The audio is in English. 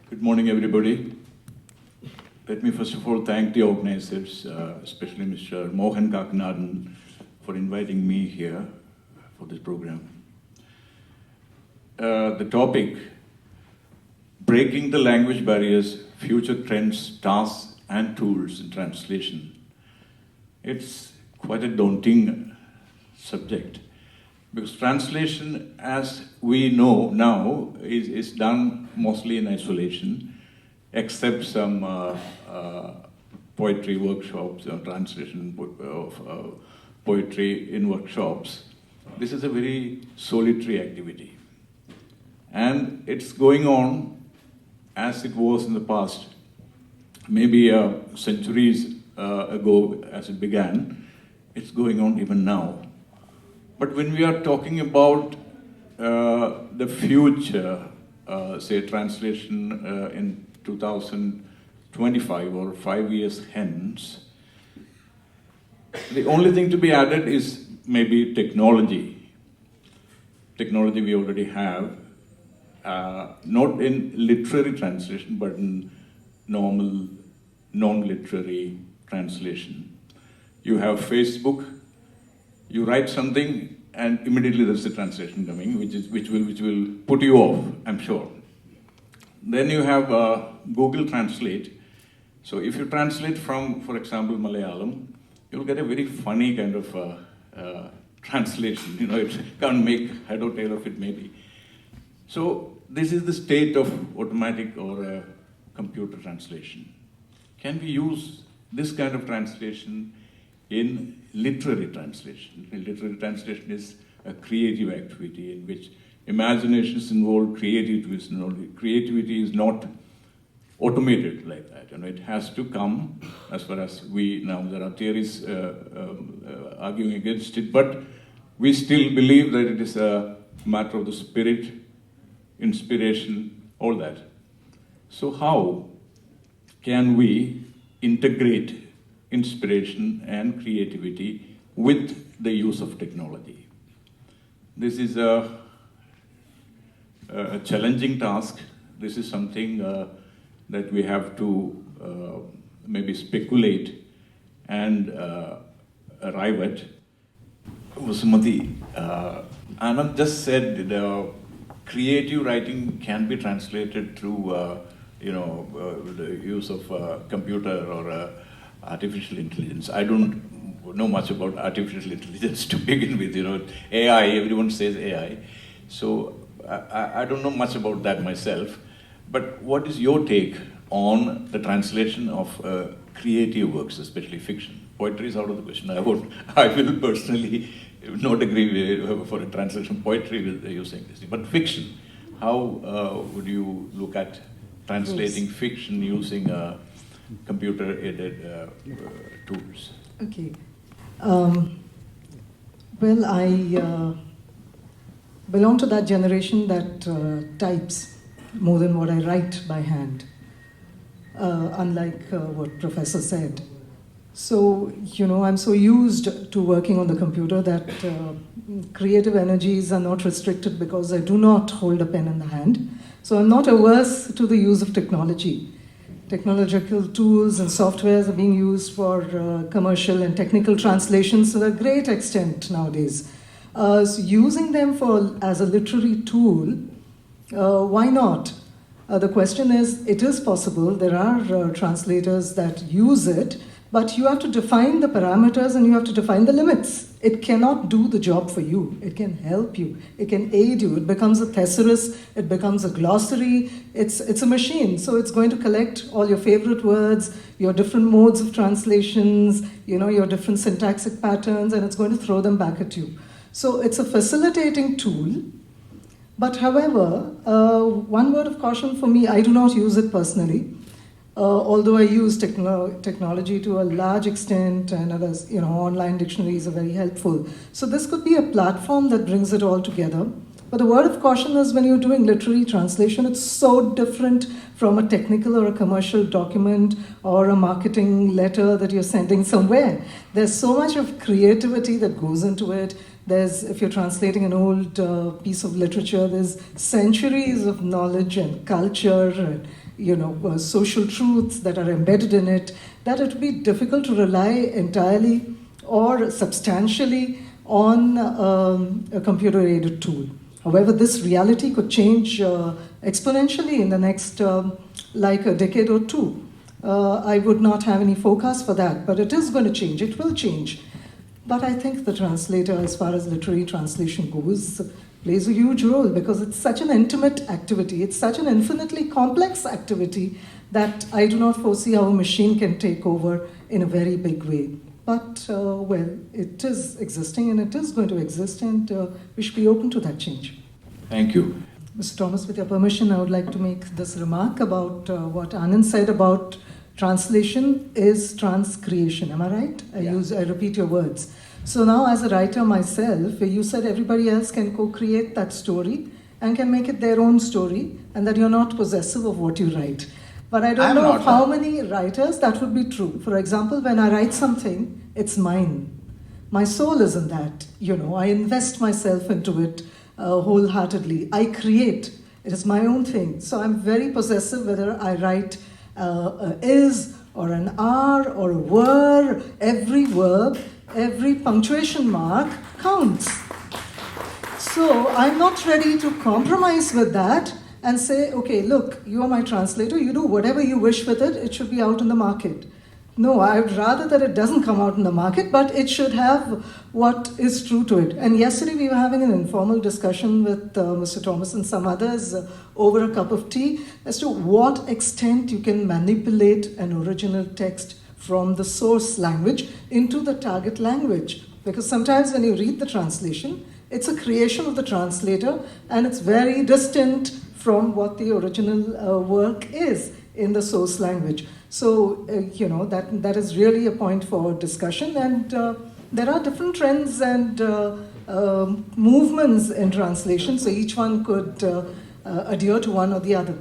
Good morning, everybody. Let me first of all thank the organizers, especially Mr. Mohan Kakanadan, for inviting me here for this program. The topic, Breaking the Language Barriers, Future Trends, Tasks and Tools in Translation. It's quite a daunting subject because translation, as we know now, is done mostly in isolation, except some poetry workshops, translation of poetry in workshops. This is a very solitary activity. And it's going on as it was in the past, maybe centuries ago as it began. It's going on even now. But when we are talking about the future, say translation in 2025 or 5 years hence, the only thing to be added is maybe technology. Technology we already have, not in literary translation, but in normal, non-literary translation. You have Facebook. You write something, and immediately there's a translation coming, which will put you off, I'm sure. Then you have Google Translate. So if you translate from, for example, Malayalam, you'll get a very funny kind of translation. You know, it can't make head or tail of it, maybe. So this is the state of automatic or computer translation. Can we use this kind of translation in literary translation? Literary translation is a creative activity in which imagination is involved, creativity is involved. Creativity is not automated like that. You know, it has to come, as far as we now, there are theories arguing against it, but we still believe that it is a matter of the spirit, inspiration, all that. So how can we integrate inspiration and creativity with the use of technology? This is a challenging task. This is something that we have to maybe speculate and arrive at. Vasumathi, Anand just said the creative writing can be translated through the use of computer or artificial intelligence. I don't know much about artificial intelligence to begin with. You know, AI, everyone says AI. So I don't know much about that myself. But what is your take on the translation of creative works, especially fiction? Poetry is out of the question. I will personally not agree with, for a translation poetry with using this. But fiction, how would you look at translating fiction using computer-aided tools? Okay. Well, I belong to that generation that types more than what I write by hand, unlike what Professor said. So, you know, I'm so used to working on the computer that creative energies are not restricted because I do not hold a pen in the hand. So I'm not averse to the use of technology. Technological tools and softwares are being used for commercial and technical translations to a great extent nowadays. So using them as a literary tool, why not? The question is, it is possible. There are translators that use it, but you have to define the parameters and you have to define the limits. It cannot do the job for you. It can help you. It can aid you. It becomes a thesaurus. It becomes a glossary. It's a machine. So it's going to collect all your favorite words, your different modes of translations, you know, your different syntactic patterns, and it's going to throw them back at you. So it's a facilitating tool. But however, one word of caution for me, I do not use it personally. Although I use technology to a large extent, and others, you know, online dictionaries are very helpful. So this could be a platform that brings it all together. But the word of caution is when you're doing literary translation, it's so different from a technical or a commercial document or a marketing letter that you're sending somewhere. There's so much of creativity that goes into it. If you're translating an old piece of literature, there's centuries of knowledge and culture social truths that are embedded in it, that it would be difficult to rely entirely or substantially on a computer-aided tool. However, this reality could change exponentially in the next like a decade or two. I would not have any forecast for that, but it is going to change. It will change. But I think the translator, as far as literary translation goes, plays a huge role because it's such an intimate activity. It's such an infinitely complex activity that I do not foresee how a machine can take over in a very big way. But, well, it is existing and it is going to exist, and we should be open to that change. Thank you. Mr. Thomas, with your permission, I would like to make this remark about what Anand said about translation is transcreation. Am I right? I repeat your words. So now, as a writer myself, you said everybody else can co-create that story and can make it their own story, and that you're not possessive of what you write. But I don't know how many writers that would be true. For example, when I write something, it's mine. My soul is in that. I invest myself into it wholeheartedly. I create. It is my own thing. So I'm very possessive whether I write is or an are or a were. Every verb, every punctuation mark counts. So I'm not ready to compromise with that and say, okay, look, you are my translator, you do whatever you wish with it, it should be out in the market. No, I would rather that it doesn't come out in the market, but it should have what is true to it. And yesterday we were having an informal discussion with Mr. Thomas and some others over a cup of tea as to what extent you can manipulate an original text from the source language into the target language. Because sometimes when you read the translation, it's a creation of the translator and it's very distant from what the original work is in the source language. So, that is really a point for discussion, and there are different trends and movements in translation, so each one could adhere to one or the other.